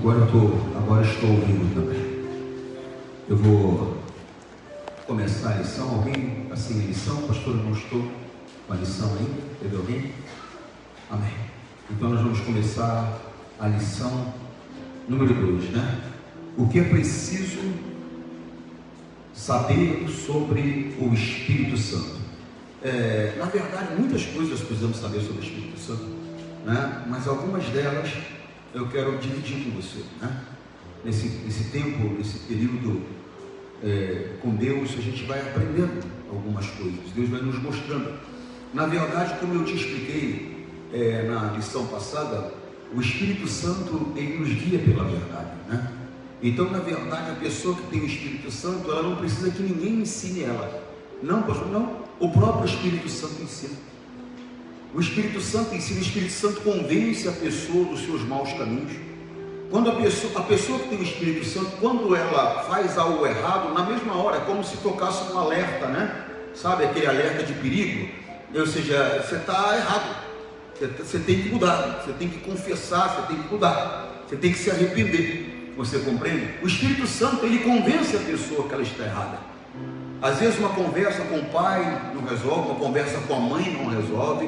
Agora estou ouvindo também. Eu vou começar a lição. Alguém assim a lição? Pastor, eu não estou com a lição ainda. Teve alguém? Amém. Então nós vamos começar a lição número 2, né? O que é preciso saber sobre o Espírito Santo? Na verdade, muitas coisas precisamos saber sobre o Espírito Santo, né? Mas algumas delas eu quero dividir com você, né? Nesse tempo, nesse período com Deus, a gente vai aprendendo algumas coisas. Deus vai nos mostrando. Na verdade, como eu te expliquei na lição passada, o Espírito Santo, ele nos guia pela verdade, né? Então, na verdade, a pessoa que tem o Espírito Santo, ela não precisa que ninguém ensine ela. Não, pastor, não. O próprio Espírito Santo ensina. O Espírito Santo ensina, o Espírito Santo convence a pessoa dos seus maus caminhos. Quando a pessoa que tem o Espírito Santo, quando ela faz algo errado, na mesma hora, é como se tocasse um alerta, né? Sabe aquele alerta de perigo? Ou seja, você está errado, você tem que mudar, você tem que confessar, você tem que mudar, você tem que se arrepender. Você compreende? O Espírito Santo, ele convence a pessoa que ela está errada. Às vezes uma conversa com o pai não resolve, uma conversa com a mãe não resolve,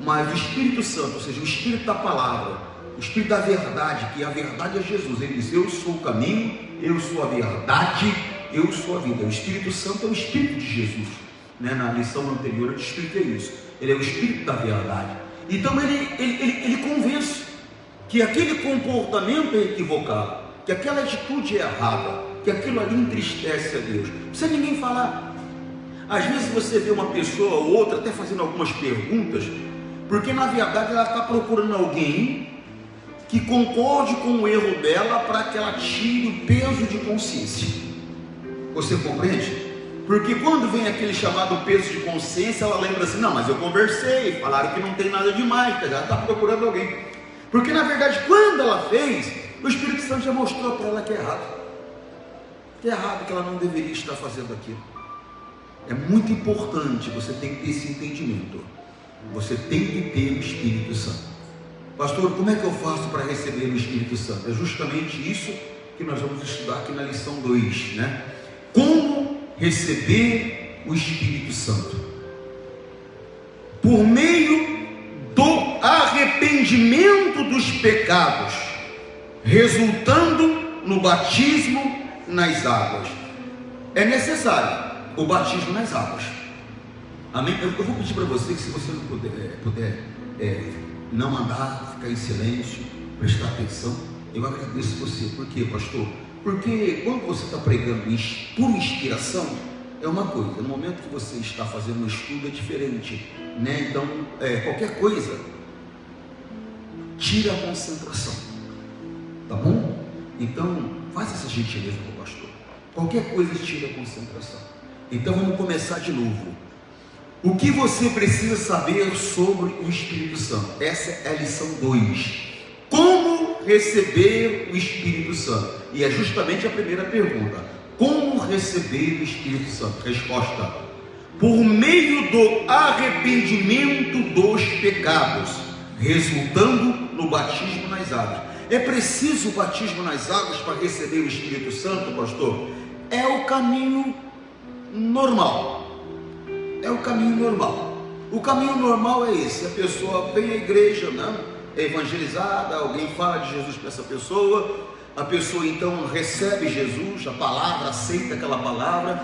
mas o Espírito Santo, ou seja, o Espírito da palavra, o Espírito da verdade, que a verdade é Jesus. Ele diz: eu sou o caminho, eu sou a verdade, eu sou a vida. O Espírito Santo é o Espírito de Jesus, né? Na lição anterior eu te expliquei isso. Ele é o Espírito da verdade. Então ele convence que aquele comportamento é equivocado, que aquela atitude é errada, que aquilo ali entristece a Deus. Não precisa ninguém falar. Às vezes você vê uma pessoa ou outra até fazendo algumas perguntas, porque na verdade ela está procurando alguém que concorde com o erro dela, para que ela tire o peso de consciência. Você compreende? Porque quando vem aquele chamado peso de consciência, ela lembra assim: não, mas eu conversei, falaram que não tem nada demais, ela está procurando alguém. Porque na verdade, quando ela fez, o Espírito Santo já mostrou para ela que é errado. Que é errado, que ela não deveria estar fazendo aquilo. É muito importante, você tem que ter esse entendimento. Você tem que ter o Espírito Santo. Pastor, como é que eu faço para receber o Espírito Santo? É justamente isso que nós vamos estudar aqui na lição 2, né? Como receber o Espírito Santo? Por meio do arrependimento dos pecados, resultando no batismo nas águas. É necessário o batismo nas águas. Amém? Eu vou pedir para você que, se você não puder não andar, ficar em silêncio, prestar atenção, eu agradeço você. Por quê, pastor? Porque quando você está pregando por inspiração, é uma coisa. No momento que você está fazendo um estudo, é diferente, né? Então, qualquer coisa tira a concentração, tá bom? Então, faz essa gentileza com o pastor. Qualquer coisa tira a concentração. Então, vamos começar de novo. O que você precisa saber sobre o Espírito Santo? Essa é a lição 2. Como receber o Espírito Santo? E é justamente a primeira pergunta. Como receber o Espírito Santo? Resposta: por meio do arrependimento dos pecados, resultando no batismo nas águas. É preciso o batismo nas águas para receber o Espírito Santo, pastor? É o caminho normal. É o caminho normal. O caminho normal é esse: a pessoa vem à igreja, né? É evangelizada, alguém fala de Jesus para essa pessoa, a pessoa então recebe Jesus, a palavra, aceita aquela palavra,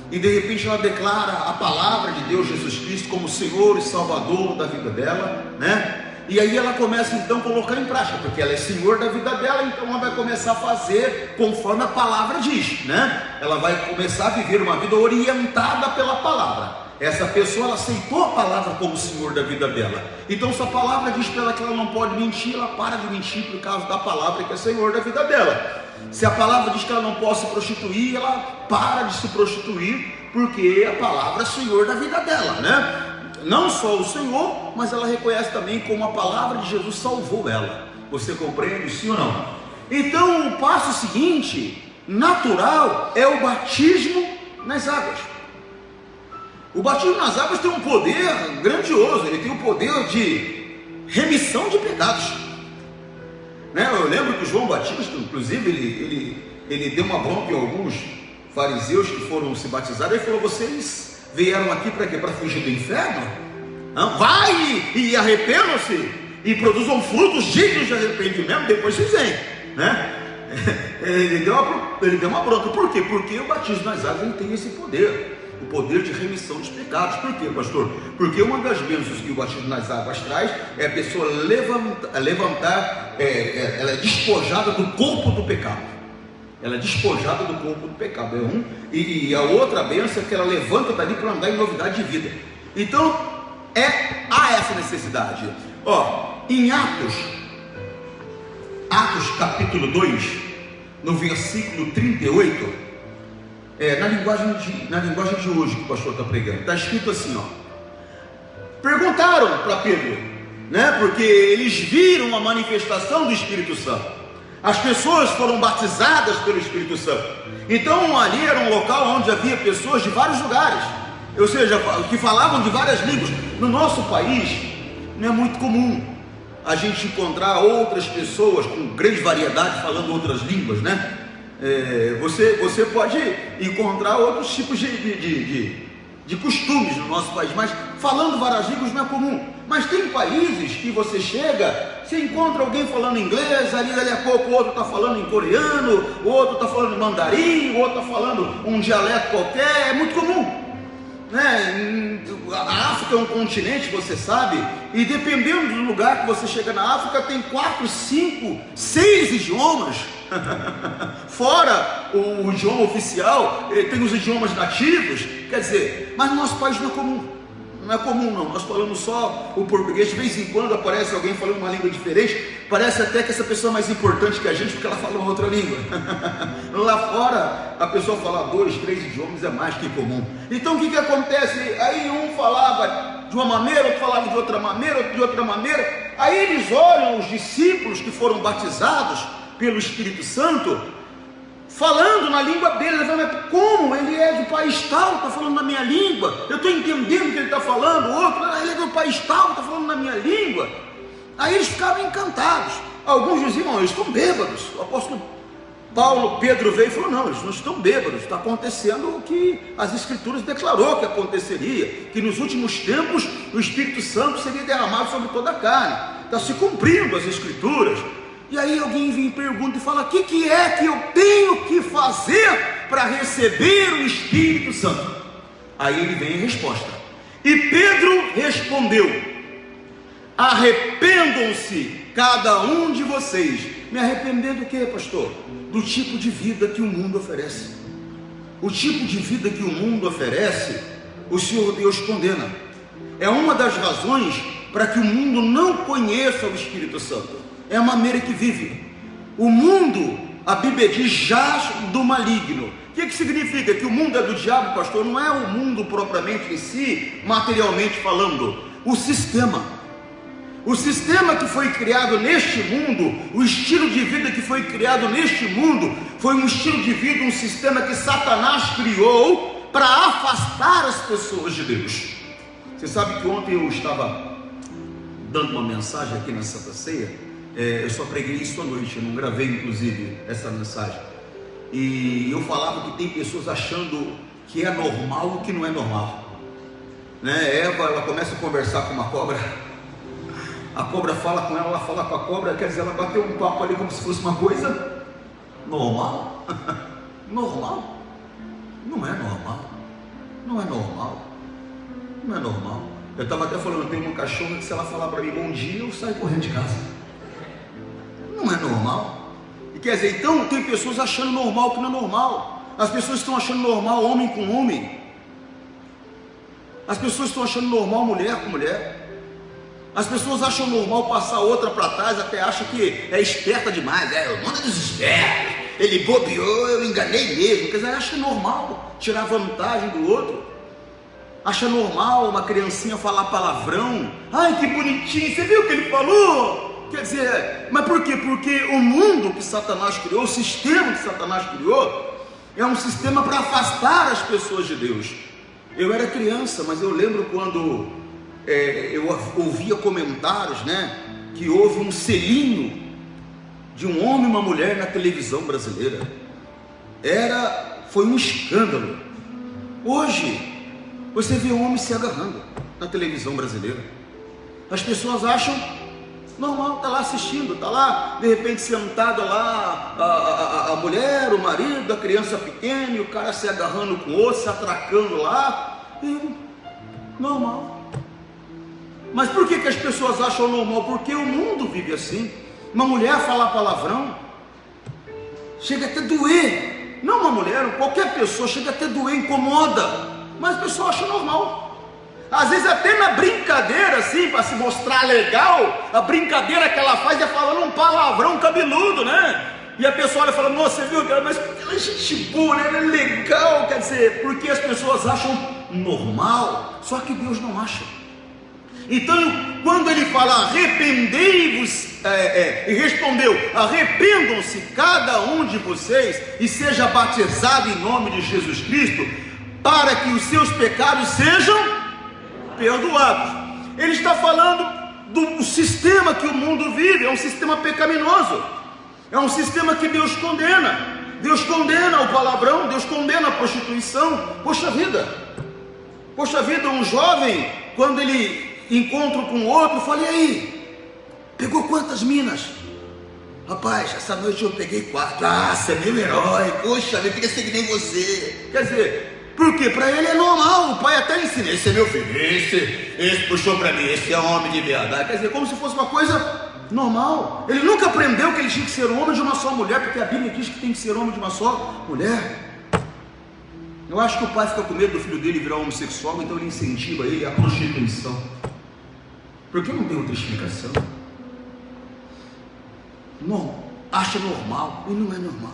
e de repente ela declara a palavra de Deus, Jesus Cristo, como Senhor e Salvador da vida dela, né? E aí ela começa então a colocar em prática, porque ela é Senhor da vida dela, então ela vai começar a fazer conforme a palavra diz, né? Ela vai começar a viver uma vida orientada pela palavra. Essa pessoa, ela aceitou a palavra como Senhor da vida dela. Então, se a palavra diz para ela que ela não pode mentir, ela para de mentir por causa da palavra que é Senhor da vida dela. Se a palavra diz que ela não pode se prostituir, ela para de se prostituir, porque a palavra é Senhor da vida dela, né? Não só o Senhor, mas ela reconhece também como a palavra de Jesus salvou ela. Você compreende, sim ou não? Então, o passo seguinte, natural, é o batismo nas águas. O batismo nas águas tem um poder grandioso. Ele tem o poder de remissão de pecados. né? Eu lembro que João Batista, inclusive, ele deu uma bronca em alguns fariseus que foram se batizar. Ele falou: vocês vieram aqui para quê? Para fugir do inferno? Não, vai e arrependam-se e produzam frutos dignos de arrependimento, depois vocês vêm, né? Ele deu uma bronca. Por quê? Porque o batismo nas águas ele tem esse poder, o poder de remissão dos pecados. Por quê, pastor? Porque uma das bênçãos que o batismo nas águas traz é a pessoa levantar, ela é despojada do corpo do pecado. Ela é despojada do corpo do pecado, e a outra bênção é que ela levanta dali para andar em novidade de vida. Então há essa necessidade. Em Atos capítulo 2, no versículo 38, na linguagem de hoje que o pastor está pregando, está escrito assim: perguntaram para Pedro, né, porque eles viram a manifestação do Espírito Santo. As pessoas foram batizadas pelo Espírito Santo. Então ali era um local onde havia pessoas de vários lugares, ou seja, que falavam de várias línguas. No nosso país não é muito comum a gente encontrar outras pessoas com grande variedade falando outras línguas, né? Você pode encontrar outros tipos de costumes no nosso país, mas falando várias línguas não é comum. Mas tem países que você chega, você encontra alguém falando inglês, ali dali a pouco o outro está falando em coreano, o outro está falando em mandarim, o outro está falando um dialeto qualquer. É muito comum, né? A África é um continente, você sabe, e dependendo do lugar que você chega na África, tem 4, 5, 6 idiomas. Fora o idioma oficial, tem os idiomas nativos. Quer dizer, mas no nosso país não é comum. Não é comum, não. Nós falamos só o português. De vez em quando aparece alguém falando uma língua diferente. Parece até que essa pessoa é mais importante que a gente, porque ela fala uma outra língua. Lá fora, a pessoa falar 2, 3 idiomas é mais que comum. Então o que acontece? Aí um falava de uma maneira, outro falava de outra maneira, outro de outra maneira. Aí eles olham os discípulos que foram batizados pelo Espírito Santo falando na língua dele. Ele fala: mas como? Ele é do país tal, está falando na minha língua, eu estou entendendo o que ele está falando. O outro: ele é do país tal, está falando na minha língua. Aí eles ficaram encantados. Alguns diziam: eles estão bêbados. O apóstolo Pedro veio e falou: não, eles não estão bêbados, está acontecendo o que as Escrituras declarou que aconteceria, que nos últimos tempos o Espírito Santo seria derramado sobre toda a carne. Está se cumprindo as Escrituras. E aí alguém vem e pergunta e fala: o que é que eu tenho que fazer para receber o Espírito Santo? Aí ele vem a resposta. E Pedro respondeu: arrependam-se cada um de vocês. Me arrepender do que, pastor? Do tipo de vida que o mundo oferece. O tipo de vida que o mundo oferece, o Senhor Deus condena. É uma das razões para que o mundo não conheça o Espírito Santo. É a maneira que vive. O mundo, a Bíblia diz, jaz do maligno. O que significa? Que o mundo é do diabo, pastor? Não é o mundo propriamente em si, materialmente falando. O sistema que foi criado neste mundo, o estilo de vida que foi criado neste mundo, foi um estilo de vida, um sistema que Satanás criou para afastar as pessoas de Deus. Você sabe que ontem eu estava dando uma mensagem aqui na Santa Ceia. Eu só preguei isso à noite, eu não gravei inclusive essa mensagem. E eu falava que tem pessoas achando que é normal o que não é normal, né? Eva, ela começa a conversar com uma cobra, a cobra fala com ela fala com a cobra, quer dizer, ela bateu um papo ali como se fosse uma coisa normal. Normal? Não é normal. Não é normal. Não é normal. Eu estava até falando, eu tenho uma cachorra que se ela falar para mim bom dia, eu saio correndo de casa. Não é normal. E quer dizer, então tem pessoas achando normal o que não é normal. As pessoas estão achando normal homem com homem. As pessoas estão achando normal mulher com mulher. As pessoas acham normal passar outra para trás, até acham que é esperta demais. O mundo é dos espertos. Ele bobeou, eu enganei mesmo. Quer dizer, acha normal tirar vantagem do outro. Acha normal uma criancinha falar palavrão. Ai, que bonitinho, você viu o que ele falou? Quer dizer, mas por quê? Porque o mundo que Satanás criou, o sistema que Satanás criou, é um sistema para afastar as pessoas de Deus. Eu era criança, mas eu lembro quando eu ouvia comentários, né, que houve um selinho de um homem e uma mulher na televisão brasileira. Foi um escândalo. Hoje, você vê um homem se agarrando na televisão brasileira. As pessoas acham normal, está lá assistindo, está lá, de repente sentada lá, a mulher, o marido, a criança pequena, e o cara se agarrando com o outro, se atracando lá, e normal. Mas por que as pessoas acham normal? Porque o mundo vive assim. Uma mulher falar palavrão, chega até doer. Não uma mulher, qualquer pessoa, chega até doer, incomoda, mas a pessoa acha normal. Às vezes até na brincadeira, assim, para se mostrar legal, a brincadeira que ela faz é falando um palavrão cabeludo, né? E a pessoa olha e fala, nossa, você viu, mas ela é gente boa, né? Ela é legal, quer dizer, porque as pessoas acham normal, só que Deus não acha. Então, quando ele fala, arrependei-vos, e respondeu, arrependam-se cada um de vocês, e seja batizado em nome de Jesus Cristo, para que os seus pecados sejam perdoados. Ele está falando do sistema que o mundo vive, é um sistema pecaminoso, é um sistema que Deus condena. Deus condena o palavrão, Deus condena a prostituição. Poxa vida, um jovem, quando ele encontra com outro, fala, e aí, pegou quantas minas? Rapaz, essa noite eu peguei 4. Ah, você é meu herói, poxa, eu fiquei seguindo em você. Quer dizer, porque para ele é normal, o pai até ensina, esse é meu filho, esse puxou para mim, esse é homem de verdade. Quer dizer, como se fosse uma coisa normal. Ele nunca aprendeu que ele tinha que ser homem de uma só mulher, porque a Bíblia diz que tem que ser homem de uma só mulher. Eu acho que o pai fica com medo do filho dele virar homossexual, então ele incentiva ele à prostituição. Porque não tem outra explicação. Não, acha normal, e não é normal.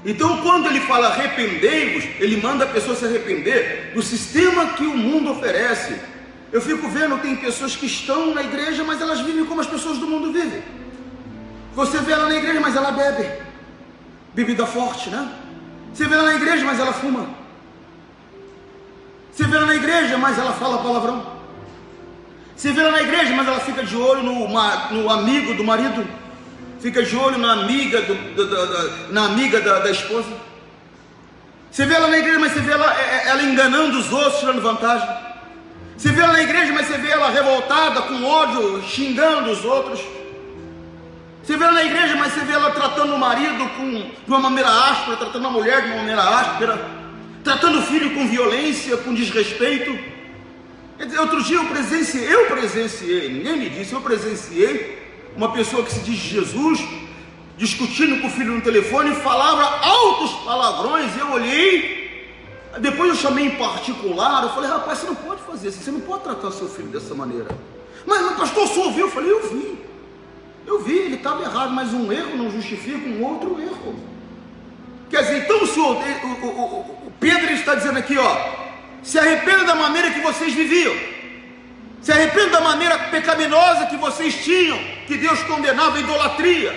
Então, quando ele fala arrependei-vos, ele manda a pessoa se arrepender do sistema que o mundo oferece. Eu fico vendo, tem pessoas que estão na igreja, mas elas vivem como as pessoas do mundo vivem. Você vê ela na igreja, mas ela bebe bebida forte, né? Você vê ela na igreja, mas ela fuma. Você vê ela na igreja, mas ela fala palavrão. Você vê ela na igreja, mas ela fica de olho no amigo do marido, fica de olho na amiga da esposa. Você vê ela na igreja, mas você vê ela enganando os outros, tirando vantagem. Você vê ela na igreja, mas você vê ela revoltada, com ódio, xingando os outros. Você vê ela na igreja, mas você vê ela tratando o marido de uma maneira áspera, tratando a mulher de uma maneira áspera, tratando o filho com violência, com desrespeito. Outro dia eu presenciei, ninguém me disse, eu presenciei uma pessoa que se diz Jesus, discutindo com o filho no telefone, falava altos palavrões. Eu olhei, depois eu chamei em particular, eu falei, rapaz, você não pode fazer isso, você não pode tratar seu filho dessa maneira. Mas pastor, o senhor ouviu? Eu falei, eu vi, ele estava errado, mas um erro não justifica um outro erro. Quer dizer, então o Pedro está dizendo aqui, se arrependa da maneira que vocês viviam, se arrependa da maneira pecaminosa que vocês tinham, que Deus condenava a idolatria.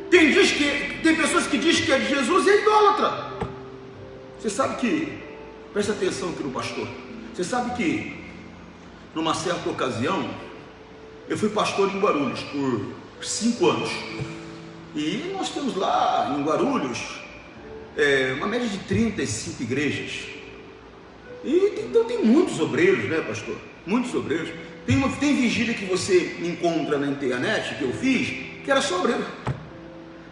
Tem pessoas que dizem que é de Jesus e é idólatra. Você sabe que, presta atenção aqui no pastor, você sabe que numa certa ocasião eu fui pastor em Guarulhos por 5 anos, e nós temos lá em Guarulhos uma média de 35 igrejas. Então tem muitos obreiros, né, pastor? Muitos obreiros. Tem vigília que você encontra na internet, que eu fiz, que era só obreiro.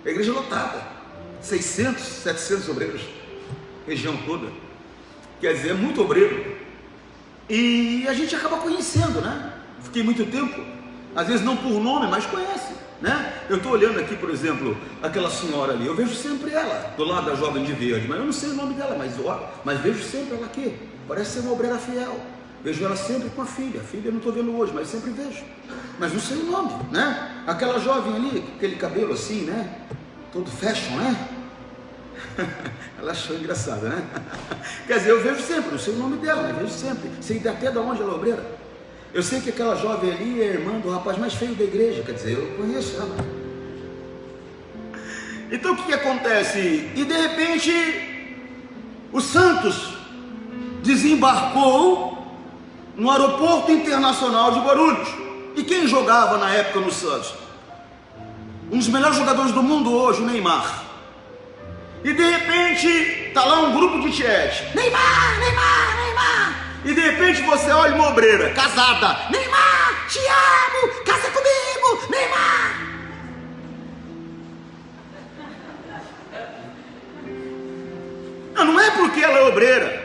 A igreja lotada, 600, 700 obreiros, região toda. Quer dizer, é muito obreiro. E a gente acaba conhecendo, né? Fiquei muito tempo, às vezes não por nome, mas conhece, né? Eu estou olhando aqui, por exemplo, aquela senhora ali, eu vejo sempre ela, do lado da jovem de verde, mas eu não sei o nome dela, mas vejo sempre ela aqui. Parece ser uma obreira fiel. Vejo ela sempre com a filha eu não estou vendo hoje, mas sempre vejo, mas não sei o nome, né? Aquela jovem ali, com aquele cabelo assim, né? Todo fashion, né? Ela achou engraçada, né? Quer dizer, eu vejo sempre, não sei o nome dela, mas vejo sempre, sei até de onde ela é obreira. Eu sei que aquela jovem ali é irmã do rapaz mais feio da igreja, quer dizer, eu conheço ela. Então o que acontece? E de repente o Santos desembarcou no aeroporto internacional de Guarulhos. E quem jogava na época no Santos? um dos melhores jogadores do mundo hoje, o Neymar. E de repente, tá lá um grupo de tiete. Neymar, Neymar, Neymar. E de repente você olha uma obreira, casada. Neymar, te amo, casa comigo, Neymar. Não é porque ela é obreira,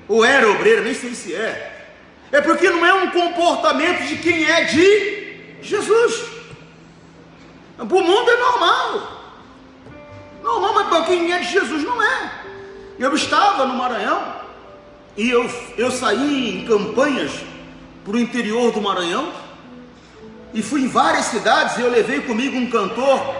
ou era obreira, nem sei se é. É porque não é um comportamento de quem é de Jesus. Para o mundo é normal. Normal, mas para quem é de Jesus não é. Eu estava no Maranhão e eu saí em campanhas para o interior do Maranhão e fui em várias cidades e eu levei comigo um cantor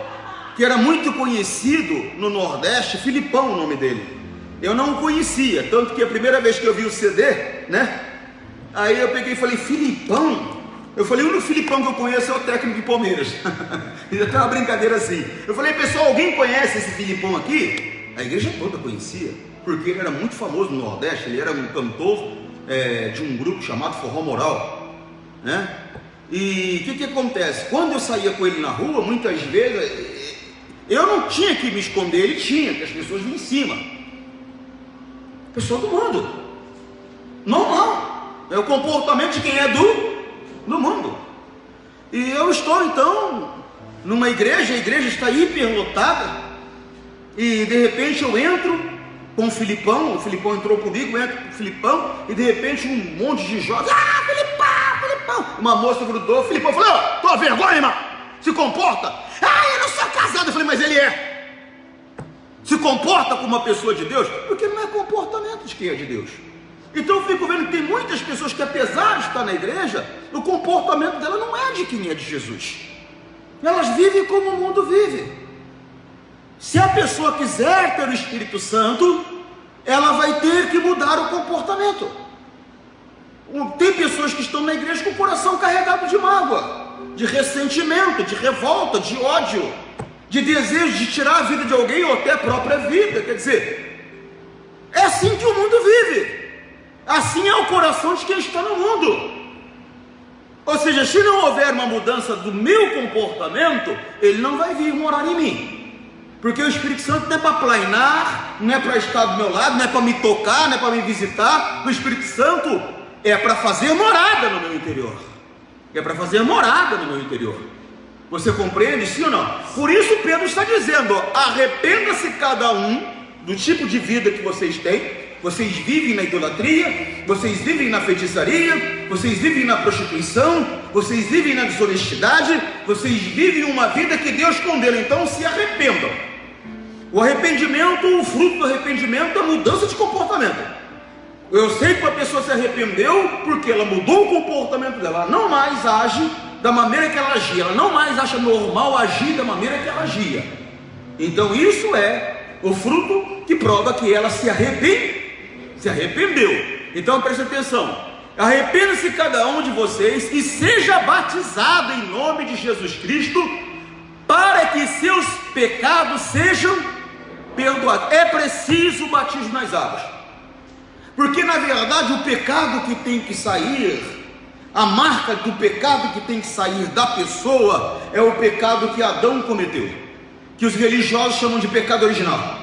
que era muito conhecido no Nordeste, Filipão o nome dele. Eu não o conhecia, tanto que a primeira vez que eu vi o CD, né? Aí eu peguei e falei, Filipão? Eu falei, o único Filipão que eu conheço é o técnico de Palmeiras. Fiz até uma brincadeira assim. Eu falei, pessoal, alguém conhece esse Filipão aqui? A igreja toda conhecia, porque ele era muito famoso no Nordeste. Ele era um cantor de um grupo chamado Forró Moral, né? E o que acontece? Quando eu saía com ele na rua, muitas vezes, eu não tinha que me esconder, ele tinha, que as pessoas vinham em cima. Pessoa do mundo, normal, é o comportamento de quem é do mundo. E eu estou então numa igreja, a igreja está hiperlotada, e de repente eu entro com o Filipão entrou comigo, eu entro com o Filipão, e de repente um monte de jovens, Filipão, uma moça grudou, o Filipão falou, tua vergonha, irmão, se comporta. Eu não sou casado. Eu falei, mas ele é. Se comporta como uma pessoa de Deus, porque não é comportamento de quem é de Deus. Então eu fico vendo que tem muitas pessoas que, apesar de estar na igreja, o comportamento dela não é de quem é de Jesus. Elas vivem como o mundo vive. Se a pessoa quiser ter o Espírito Santo, ela vai ter que mudar o comportamento. Tem pessoas que estão na igreja com o coração carregado de mágoa, de ressentimento, de revolta, de ódio, de desejo de tirar a vida de alguém ou até a própria vida. Quer dizer, é assim que o mundo vive, assim é o coração de quem está no mundo. Ou seja, se não houver uma mudança do meu comportamento, ele não vai vir morar em mim, porque o Espírito Santo não é para plainar, não é para estar do meu lado, não é para me tocar, não é para me visitar. O Espírito Santo é para fazer morada no meu interior, é para fazer morada no meu interior. Você compreende, sim ou não? Por isso Pedro está dizendo, arrependa-se cada um do tipo de vida que vocês têm. Vocês vivem na idolatria, vocês vivem na feitiçaria, vocês vivem na prostituição, vocês vivem na desonestidade, vocês vivem uma vida que Deus condena. Então se arrependam. O arrependimento, o fruto do arrependimento é a mudança de comportamento. Eu sei que a pessoa se arrependeu porque ela mudou o comportamento dela, ela não mais age da maneira que ela agia, ela não mais acha normal agir da maneira que ela agia. Então isso é o fruto que prova que ela se arrependeu. Então preste atenção, arrependa-se cada um de vocês e seja batizado em nome de Jesus Cristo, para que seus pecados sejam perdoados. É preciso o batismo nas águas, porque na verdade o pecado que tem que sair, a marca do pecado que tem que sair da pessoa, é o pecado que Adão cometeu, que os religiosos chamam de pecado original.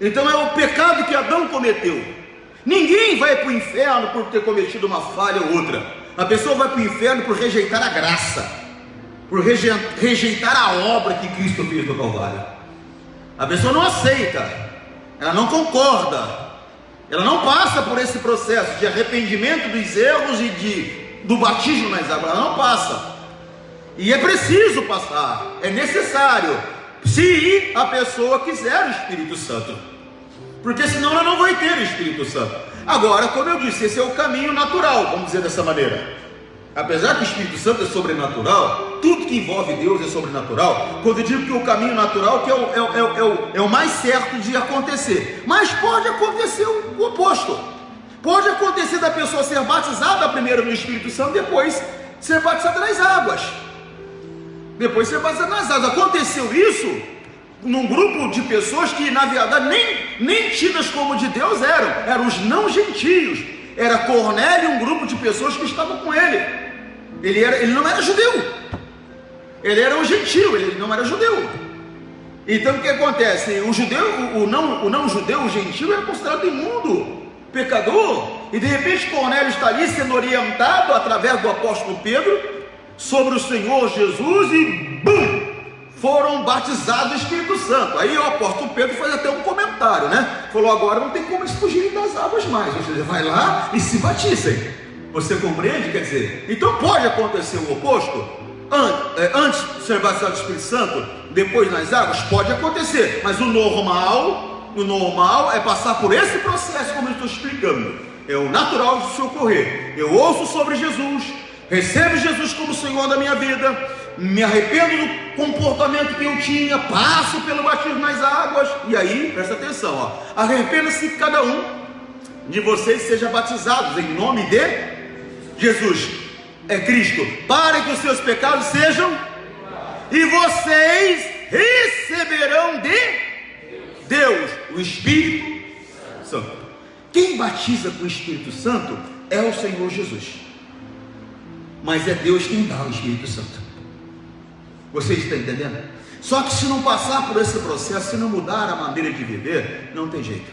Então é o pecado que Adão cometeu. Ninguém vai para o inferno por ter cometido uma falha ou outra. A pessoa vai para o inferno por rejeitar a graça, por rejeitar a obra que Cristo fez no Calvário. A pessoa não aceita, ela não concorda, ela não passa por esse processo de arrependimento dos erros e do batismo nas águas, ela não passa. E é preciso passar, é necessário, se a pessoa quiser o Espírito Santo, porque senão ela não vai ter o Espírito Santo. Agora, como eu disse, esse é o caminho natural, vamos dizer dessa maneira. Apesar que o Espírito Santo é sobrenatural, tudo que envolve Deus é sobrenatural. Quando eu digo que o caminho natural que é o mais certo de acontecer, mas pode acontecer o oposto. Pode acontecer da pessoa ser batizada primeiro no Espírito Santo, depois ser batizada nas águas. Aconteceu isso num grupo de pessoas que na verdade nem tidas como de Deus eram os não gentios. Era Cornélio e um grupo de pessoas que estavam com ele. Ele não era judeu, Ele era um gentil, ele não era judeu. Então o que acontece? O judeu, o não judeu, o gentil, era considerado imundo, pecador. E de repente Cornélio está ali sendo orientado através do apóstolo Pedro sobre o Senhor Jesus e bum! Foram batizados do Espírito Santo. Aí o apóstolo Pedro faz até um comentário, né? Falou: agora não tem como eles fugirem das águas mais. Ou seja, vai lá e se batizem. Você compreende? Quer dizer, então pode acontecer o oposto? Antes de ser batizado do Espírito Santo, depois nas águas, pode acontecer. Mas o normal é passar por esse processo, como eu estou explicando. É o natural de se ocorrer. Eu ouço sobre Jesus, recebo Jesus como Senhor da minha vida, me arrependo do comportamento que eu tinha, passo pelo batismo nas águas, e aí, presta atenção, ó, arrependa-se que cada um de vocês seja batizados em nome de Jesus, Cristo, para que os seus pecados sejam, e vocês receberão de Deus o Espírito Santo. Quem batiza com o Espírito Santo é o Senhor Jesus, mas é Deus quem dá o Espírito Santo. Você está entendendo? Só que se não passar por esse processo, se não mudar a maneira de viver, não tem jeito.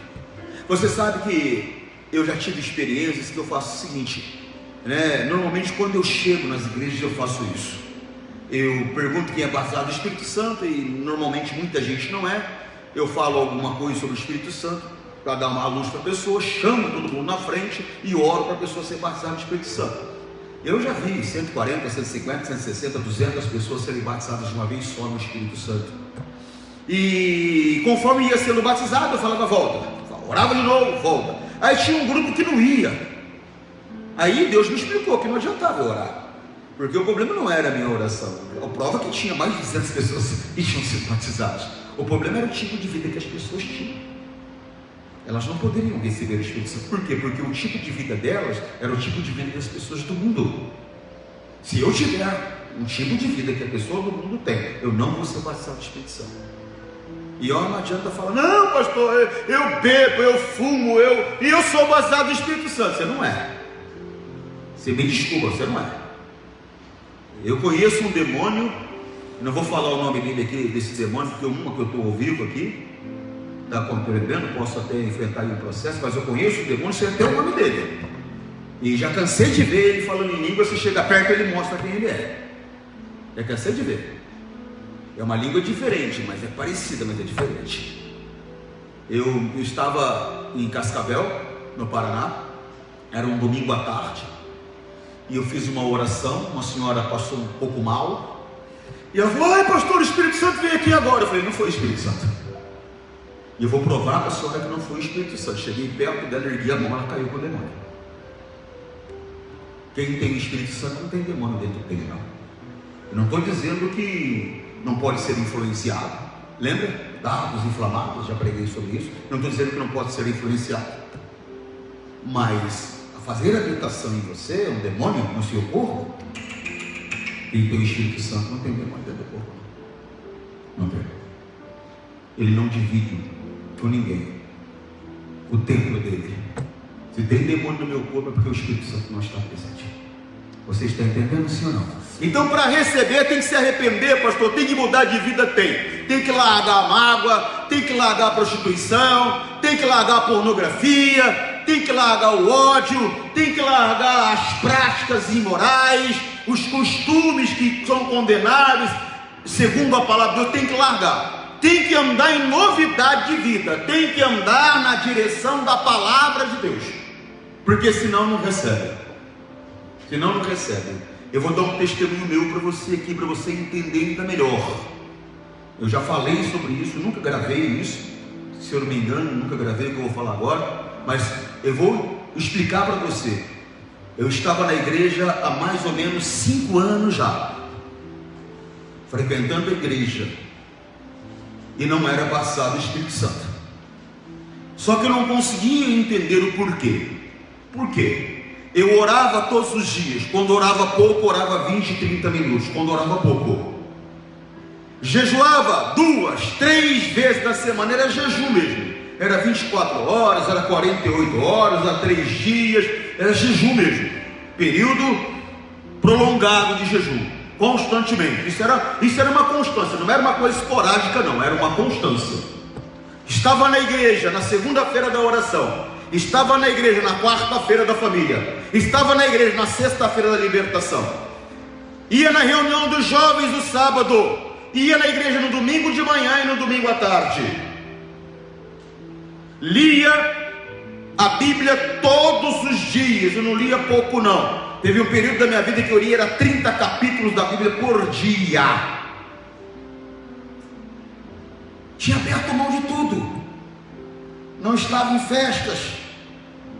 Você sabe que eu já tive experiências que eu faço o seguinte, né? Normalmente quando eu chego nas igrejas eu faço isso. Eu pergunto quem é batizado do Espírito Santo, e normalmente muita gente não é. Eu falo alguma coisa sobre o Espírito Santo para dar uma luz para a pessoa, chamo todo mundo na frente e oro para a pessoa ser batizada do Espírito Santo. Eu já vi 140, 150, 160, 200 pessoas serem batizadas de uma vez só no Espírito Santo. E conforme ia sendo batizado, eu falava: volta, orava de novo, volta. Aí tinha um grupo que não ia. Aí Deus me explicou que não adiantava eu orar, porque o problema não era a minha oração. A prova que tinha mais de 200 pessoas que tinham sido batizadas. O problema era o tipo de vida que as pessoas tinham. Elas não poderiam receber o Espírito Santo. Por quê? Porque o tipo de vida delas era o tipo de vida das pessoas do mundo. Se eu tiver um tipo de vida que a pessoa do mundo tem, eu não vou ser batizado do Espírito Santo. E não adianta falar: não, pastor, eu bebo, eu fumo, e eu sou batizado do Espírito Santo. Você não é. Você me desculpa, você não é. Eu conheço um demônio, não vou falar o nome dele aqui, desse demônio, porque uma que eu estou ao vivo aqui, está compreendendo, posso até enfrentar aí um processo, mas eu conheço o demônio, sei até o nome dele, e já cansei de ver ele falando em língua. Você chega perto, ele mostra quem ele é. Já cansei de ver. É uma língua diferente, mas é parecida, mas é diferente. Eu estava em Cascavel, no Paraná, era um domingo à tarde, e eu fiz uma oração. Uma senhora passou um pouco mal, e ela falou: ai pastor, o Espírito Santo veio aqui agora. Eu falei: não foi o Espírito Santo. E eu vou provar para a senhora que não foi o Espírito Santo. Cheguei perto dela, ergui a mão, ela caiu com o demônio. Quem tem o Espírito Santo não tem demônio dentro dele, não. Eu não estou dizendo que não pode ser influenciado. Lembra? Dardos inflamados, já preguei sobre isso. Não estou dizendo que não pode ser influenciado. Mas a fazer habitação em você, um demônio no seu corpo, quem tem o Espírito Santo não tem demônio dentro do corpo. Não tem. Ele não divide com ninguém o templo dele. Se tem demônio no meu corpo, é porque o Espírito Santo não está presente. Você está entendendo, sim ou não? Então, para receber, tem que se arrepender, pastor. Tem que mudar de vida, tem que largar a mágoa, tem que largar a prostituição, tem que largar a pornografia, tem que largar o ódio, tem que largar as práticas imorais, os costumes que são condenáveis segundo a palavra de Deus. Tem que largar. Tem que andar em novidade de vida, tem que andar na direção da palavra de Deus, porque senão não recebe. Senão não recebe. Eu vou dar um testemunho meu para você aqui, para você entender ainda melhor. Eu já falei sobre isso, nunca gravei isso, se eu não me engano, nunca gravei o que eu vou falar agora, mas eu vou explicar para você. Eu estava na igreja há mais ou menos 5 anos já, frequentando a igreja, e não era batizado do Espírito Santo. Só que eu não conseguia entender o porquê. Por quê? Eu orava todos os dias. Quando orava pouco, orava 20, 30 minutos. Quando orava pouco, jejuava 2, 3 vezes na semana. Era jejum mesmo. Era 24 horas, era 48 horas, era 3 dias. Era jejum mesmo. Período prolongado de jejum. constantemente. Isso era uma constância, não era uma coisa esporádica, não, era uma constância. Estava na igreja na segunda-feira da oração, estava na igreja na quarta-feira da família, estava na igreja na sexta-feira da libertação, ia na reunião dos jovens no sábado, ia na igreja no domingo de manhã e no domingo à tarde, lia a Bíblia todos os dias. Eu não lia pouco, não. Teve um período da minha vida que eu lia 30 capítulos da Bíblia por dia. Tinha aberto mão de tudo. Não estava em festas,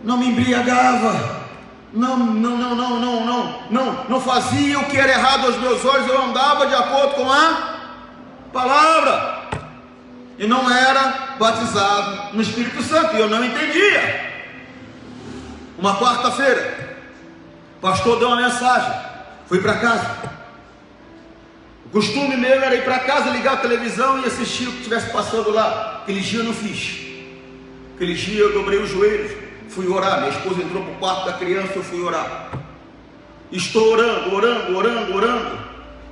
não me embriagava, não fazia o que era errado aos meus olhos. Eu andava de acordo com a palavra e não era batizado no Espírito Santo, e eu não entendia. Uma quarta-feira, o pastor deu uma mensagem, fui para casa. O costume meu era ir para casa, ligar a televisão e assistir o que estivesse passando lá. Aquele dia eu não fiz. Aquele dia eu dobrei os joelhos, fui orar. Minha esposa entrou para o quarto da criança, eu fui orar. Estou orando,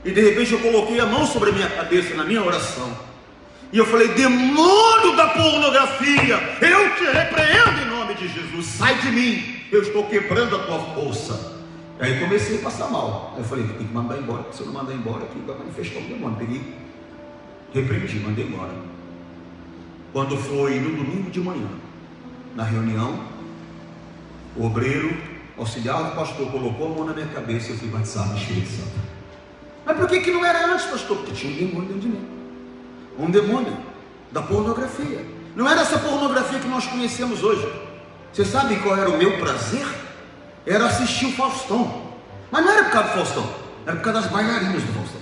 e de repente eu coloquei a mão sobre a minha cabeça na minha oração, e eu falei: demônio da pornografia, eu te repreendo em nome de Jesus, sai de mim, eu estou quebrando a tua força. Aí comecei a passar mal. Aí eu falei: tem que mandar embora, porque se eu não mandar embora aqui vai manifestar o demônio. Peguei, repreendi, mandei embora. Quando foi no domingo de manhã, na reunião, o obreiro auxiliar do pastor colocou a mão na minha cabeça e eu fui batizado no Espírito Santo. Mas por que não era antes, pastor? Porque tinha um demônio dentro de mim, um demônio da pornografia. Não era essa pornografia que nós conhecemos hoje. Você sabe qual era o meu prazer? Era assistir o Faustão. Mas não era por causa do Faustão, era por causa das bailarinas do Faustão.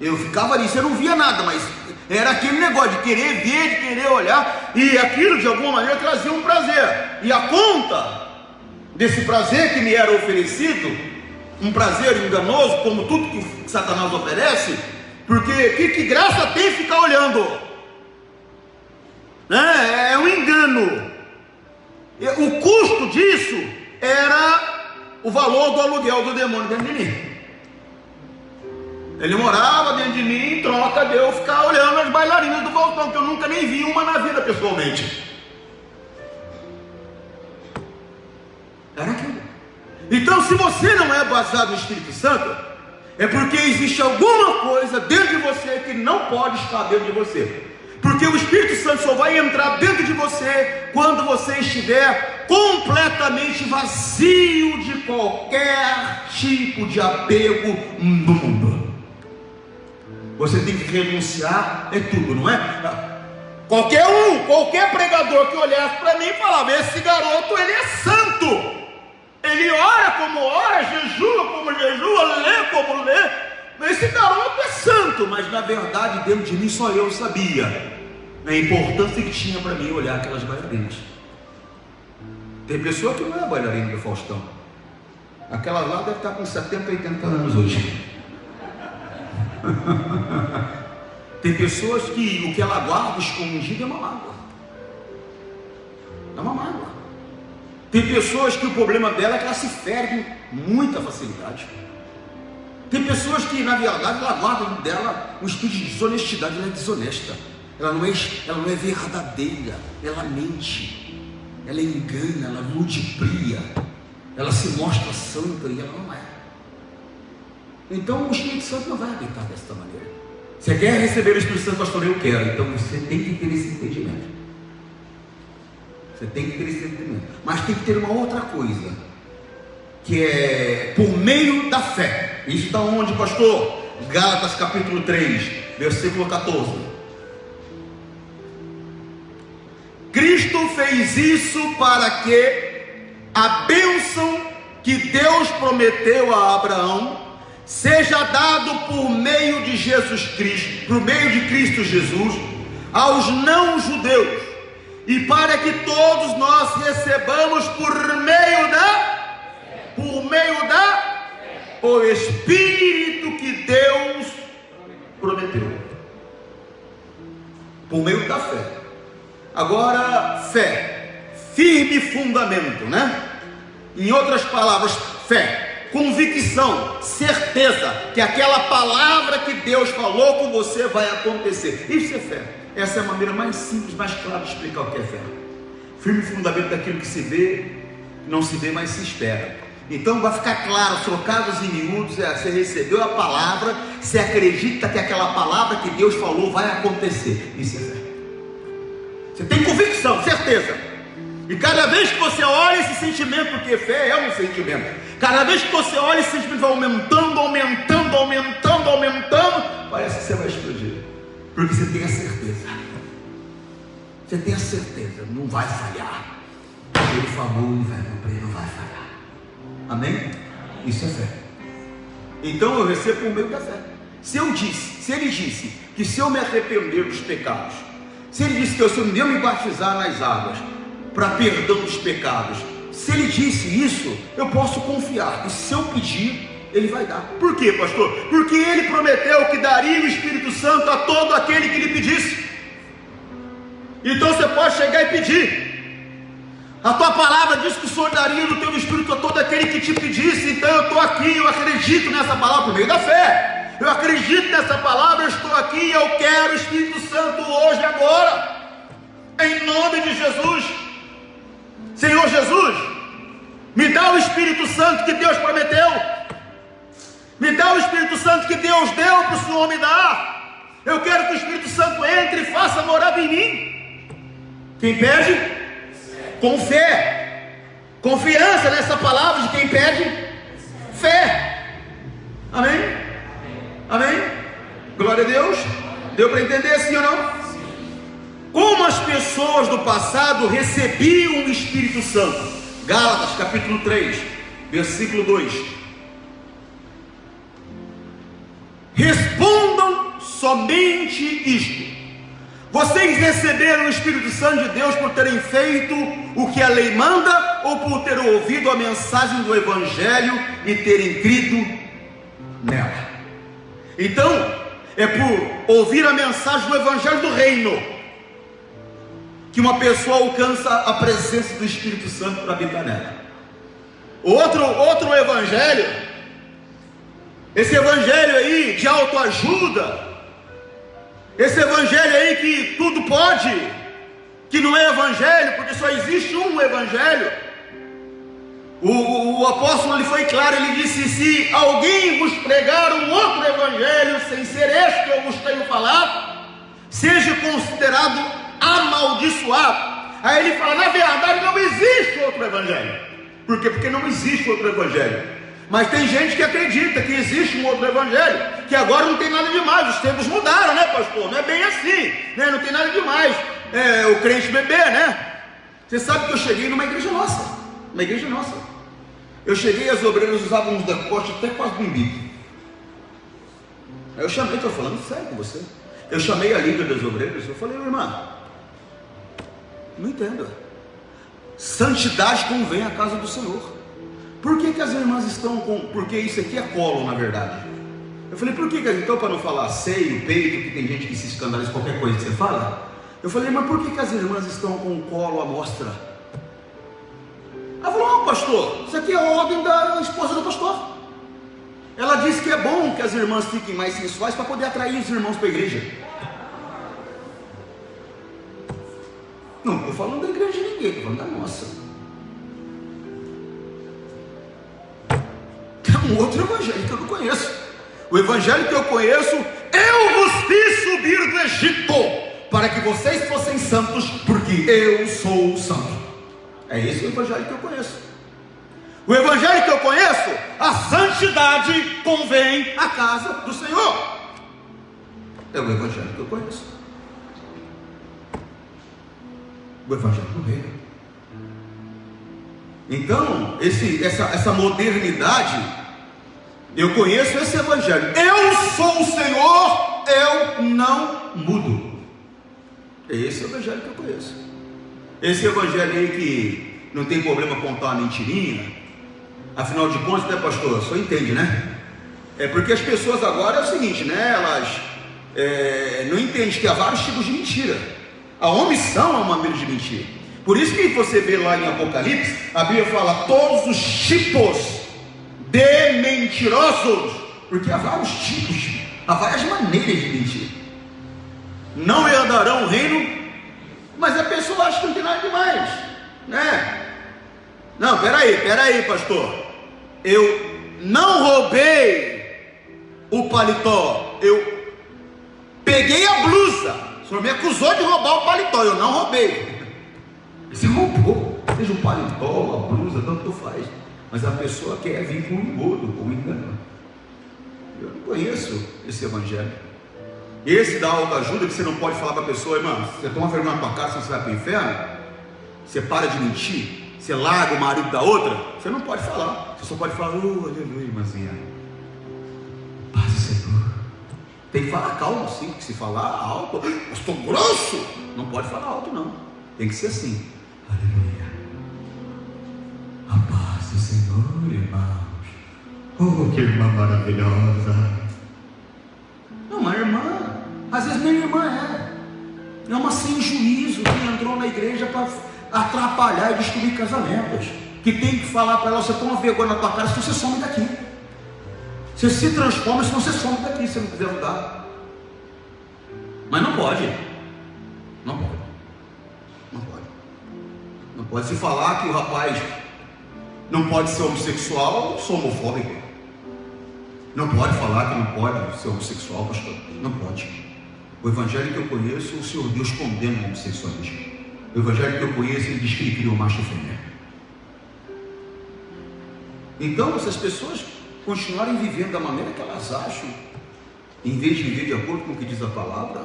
Eu ficava ali, você não via nada, mas era aquele negócio de querer ver, de querer olhar, e aquilo de alguma maneira trazia um prazer. E a conta desse prazer que me era oferecido, um prazer enganoso, como tudo que Satanás oferece, porque que graça tem ficar olhando? É um engano. O custo disso era o valor do aluguel do demônio dentro de mim. Ele morava dentro de mim em troca de eu ficar olhando as bailarinas do Faustão, que eu nunca nem vi uma na vida pessoalmente. Era aquilo. Então, se você não é batizado no Espírito Santo, é porque existe alguma coisa dentro de você que não pode estar dentro de você. Porque o Espírito Santo só vai entrar dentro de você quando você estiver completamente vazio de qualquer tipo de apego no mundo. Você tem que renunciar, é tudo, não é? Qualquer pregador que olhasse para mim falava: esse garoto, ele é santo, ele ora como ora, jejua como jejua, lê como lê, esse garoto é santo. Mas na verdade dentro de mim só eu sabia a importância que tinha para mim olhar aquelas bailarinas. Tem pessoa que não é bailarina do Faustão, aquela lá deve estar com 70, 80 anos hoje. Tem pessoas que o que ela guarda escondido é uma mágoa. É uma mágoa. Tem pessoas que o problema dela é que ela se fere com muita facilidade. Tem pessoas que na verdade ela guarda dela um espírito de desonestidade. Ela é desonesta, ela não é verdadeira, ela mente, ela engana, ela ludibria, ela se mostra santa e ela não é. Então o Espírito Santo não vai habitar desta maneira. Você quer receber o Espírito Santo, pastor? Eu quero. Então você tem que ter esse entendimento. Você tem que ter esse entendimento. Mas tem que ter uma outra coisa, que é por meio da fé. Isso está onde, pastor? Gálatas capítulo 3, versículo 14. Cristo fez isso para que a bênção que Deus prometeu a Abraão seja dado por meio de Jesus Cristo, por meio de Cristo Jesus, aos não judeus, e para que todos nós recebamos por meio da o Espírito que Deus prometeu, por meio da fé. Agora, fé, firme fundamento, né? Em outras palavras, fé, convicção, certeza que aquela palavra que Deus falou com você vai acontecer. Isso é fé. Essa é a maneira mais simples, mais clara de explicar o que é fé. Firme fundamento daquilo que se vê, não se vê, mas se espera. Então vai ficar claro, trocados em miúdos, você recebeu a palavra, você acredita que aquela palavra que Deus falou vai acontecer. Isso é fé. Você tem convicção, certeza. E cada vez que você olha esse sentimento, porque fé é um sentimento, cada vez que você olha esse sentimento vai aumentando, aumentando, aumentando, aumentando, parece que você vai explodir, porque você tem a certeza. Você tem a certeza, não vai falhar. Ele falou e vai cumprir, não vai falhar. Amém? Isso é fé. Então eu recebo por meio da fé. Se ele disse que se eu me arrepender dos pecados, se ele disse que se eu me batizar nas águas para perdão dos pecados, se ele disse isso, eu posso confiar, e se eu pedir, ele vai dar. Por quê, pastor? Porque ele prometeu que daria o Espírito Santo a todo aquele que lhe pedisse. Então você pode chegar e pedir. A tua palavra diz que o Senhor daria do teu Espírito a todo aquele que te pedisse. Então eu estou aqui, eu acredito nessa palavra por meio da fé. Eu acredito nessa palavra, eu estou aqui e eu quero o Espírito Santo hoje, agora, em nome de Jesus. Senhor Jesus, me dá o Espírito Santo que Deus prometeu, me dá o Espírito Santo que Deus deu para o Senhor me dar. Eu quero que o Espírito Santo entre e faça morada em mim. Quem pede? Com fé, confiança nessa palavra de quem pede, fé. Amém? Amém? Glória a Deus. Deu para entender assim ou não? Como as pessoas do passado recebiam o Espírito Santo? Gálatas capítulo 3, versículo 2. Respondam somente isto: vocês receberam o Espírito Santo de Deus por terem feito o que a lei manda, ou por ter ouvido a mensagem do Evangelho e terem crido nela? Então, é por ouvir a mensagem do Evangelho do Reino que uma pessoa alcança a presença do Espírito Santo para habitar nela. Outro evangelho, esse evangelho aí de autoajuda, esse evangelho aí que tudo pode, que não é evangelho, porque só existe um evangelho. O apóstolo ele foi claro, ele disse: se alguém vos pregar um outro evangelho sem ser este que eu vos tenho falado, seja considerado amaldiçoado. Aí ele fala: na verdade não existe outro evangelho. Por quê? Porque não existe outro evangelho. Mas tem gente que acredita que existe um outro evangelho, que agora não tem nada demais, os tempos mudaram, né, pastor? Não é bem assim, né? Não tem nada demais, o crente bebê, né? Você sabe que eu cheguei numa igreja nossa, eu cheguei, as obreiras usavam uns decotes até quase no umbigo. Aí eu chamei, estou falando sério com você, eu chamei a líder das obreiras, eu falei: irmã, não entendo, santidade convém à casa do Senhor. Por que as irmãs estão com... Porque isso aqui é colo, na verdade. Eu falei: por que então, para não falar seio, peito, que tem gente que se escandaliza qualquer coisa que você fala, eu falei: mas por que as irmãs estão com o colo à mostra? Ela falou: não, pastor, isso aqui é a ordem da esposa do pastor. Ela disse que é bom que as irmãs fiquem mais sensuais para poder atrair os irmãos para a igreja. Não estou falando da igreja de ninguém, estou falando da nossa. É um outro evangelho que eu não conheço. O evangelho que eu conheço: eu vos fiz subir do Egito para que vocês fossem santos, porque eu sou santo. É esse o evangelho que eu conheço. O evangelho que eu conheço: a santidade convém à casa do Senhor. É o evangelho que eu conheço. O evangelho do reino. Então, essa modernidade, eu conheço esse evangelho: eu sou o Senhor, eu não mudo. É esse evangelho que eu conheço. Esse evangelho aí que não tem problema contar uma mentirinha. Afinal de contas, né, pastor? Só entende, né? É porque as pessoas agora é o seguinte, né? Elas não entendem que há vários tipos de mentira. A omissão é uma maneira de mentir. Por isso que você vê lá em Apocalipse, a Bíblia fala todos os tipos de mentirosos, porque há vários tipos, há várias maneiras de mentir. Não herdarão o reino, mas a pessoa acha que não tem nada demais, né? Não, peraí, pastor, eu não roubei o paletó, eu peguei a blusa, o senhor me acusou de roubar o paletó, eu não roubei. Você roubou, seja um paletó, uma blusa, tanto faz, mas a pessoa quer vir com engodo, com engano. Eu não conheço esse evangelho. Esse da autoajuda, que você não pode falar para a pessoa, irmão, você toma vergonha na tua casa, senão você vai para o inferno, você para de mentir, você larga o marido da outra, você não pode falar, você só pode falar, aleluia, irmãzinha, paz do Senhor. Tem que falar calmo assim, porque se falar alto, eu estou grosso, não pode falar alto não, tem que ser assim, aleluia, a paz do Senhor, irmãos. Oh, que irmã maravilhosa. Não, uma irmã, às vezes nem irmã é uma sem juízo que entrou na igreja para atrapalhar e destruir casamentos, que tem que falar para ela, você toma vergonha na tua cara, senão você some daqui, você se transforma, senão você some daqui, se não quiser mudar. Mas não pode se falar que o rapaz não pode ser homossexual, sou homofóbico. Não pode falar que não pode ser homossexual, pastor. Não pode. O evangelho que eu conheço, o Senhor Deus condena o homossexualismo. O evangelho que eu conheço, ele diz que ele criou macho e fêmea. Então, se as pessoas continuarem vivendo da maneira que elas acham, em vez de viver de acordo com o que diz a palavra,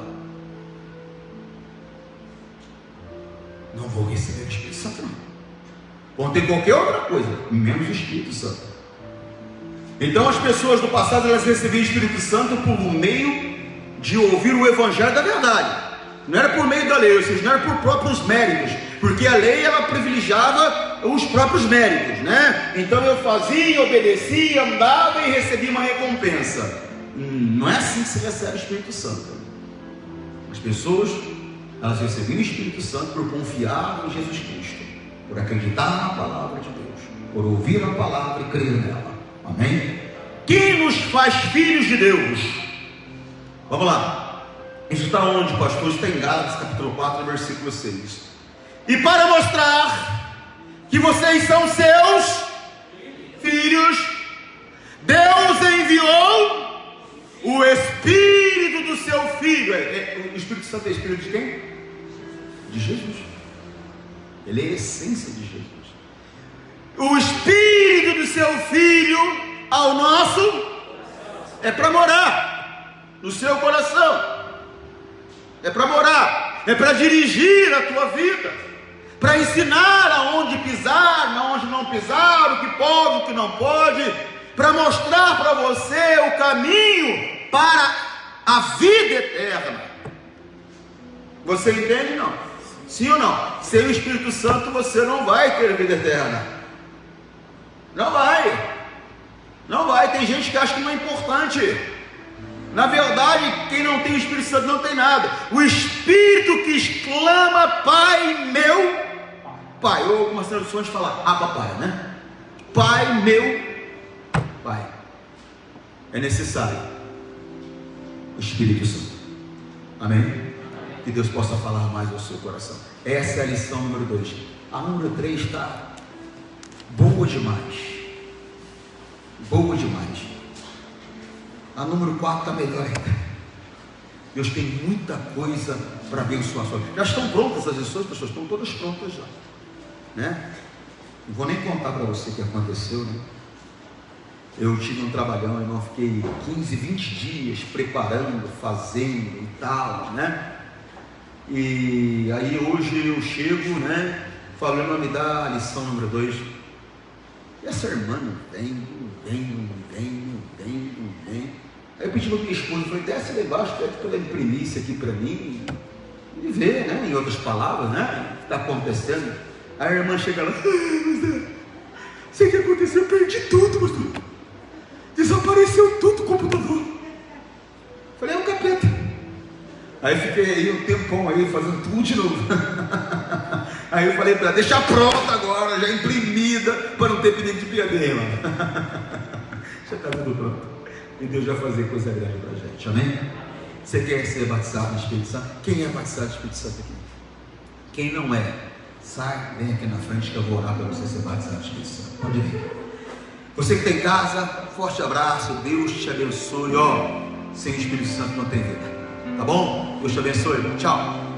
não vão receber o Espírito Santo, não. Vão ter qualquer outra coisa, menos o Espírito Santo. Então as pessoas do passado, elas recebiam o Espírito Santo por meio de ouvir o evangelho da verdade, não era por meio da lei, ou seja, não era por próprios méritos, porque a lei ela privilegiava os próprios méritos, né? Então eu fazia, obedecia, andava e recebia uma recompensa. Não é assim que se recebe o Espírito Santo. As pessoas, elas recebiam o Espírito Santo por confiar em Jesus Cristo, por acreditar na palavra de Deus, por ouvir a palavra e crer nela. Amém? Quem nos faz filhos de Deus? Vamos lá. Isso está onde, pastor? Isso está em Gálatas capítulo 4, versículo 6. E para mostrar que vocês são seus filhos, Deus enviou o Espírito do seu Filho. O Espírito Santo é Espírito de quem? De Jesus. Ele é a essência de Jesus. O Espírito do seu Filho ao nosso é para morar no seu coração, é para morar, é para dirigir a tua vida, para ensinar aonde pisar, aonde não pisar, o que pode, o que não pode, para mostrar para você o caminho para a vida eterna. Você entende? Não? Sim ou não? Sem o Espírito Santo você não vai ter vida eterna. Não vai, tem gente que acha que não é importante. Na verdade, quem não tem o Espírito Santo não tem nada. O Espírito que exclama, Pai meu, Pai, ou algumas traduções falam, Abba Pai, né? Pai meu, Pai. É necessário o Espírito Santo. Amém? Que Deus possa falar mais ao seu coração. Essa é a lição número 2. A número 3 está boa demais. Boa demais. A número 4 está melhor ainda. Deus tem muita coisa para abençoar a sua vida. Já estão prontas as lições, pessoas? Estão todas prontas já, né? Não vou nem contar para você o que aconteceu, né? Eu tive um trabalhão, irmão, fiquei 15, 20 dias preparando, fazendo e tal, né? E aí hoje eu chego, né? Falando, me dá a lição número 2. E essa irmã não vem. Aí eu pedi para minha esposa, falei, desce lá embaixo, pede para ela imprimir isso aqui para mim e ver, né? Em outras palavras, né? O que está acontecendo. Aí a irmã chega lá, sei o que aconteceu, eu perdi tudo, pastor. Desapareceu tudo o computador. Falei, é um capeta. Aí fiquei aí um tempão aí fazendo tudo de novo. Aí eu falei para ela, deixa pronta agora, já imprimida, para não ter perigo de perder, irmão. Está tudo pronto. E Deus vai fazer coisa grande para a gente. Amém? Você quer ser batizado no Espírito Santo? Quem é batizado no Espírito Santo aqui? Quem não é, sai, vem aqui na frente que eu vou orar para você ser batizado no Espírito Santo. Pode vir. Você que está em casa, forte abraço. Deus te abençoe. Ó, sem o Espírito Santo não tem vida. Tá bom? Deus te abençoe. Tchau.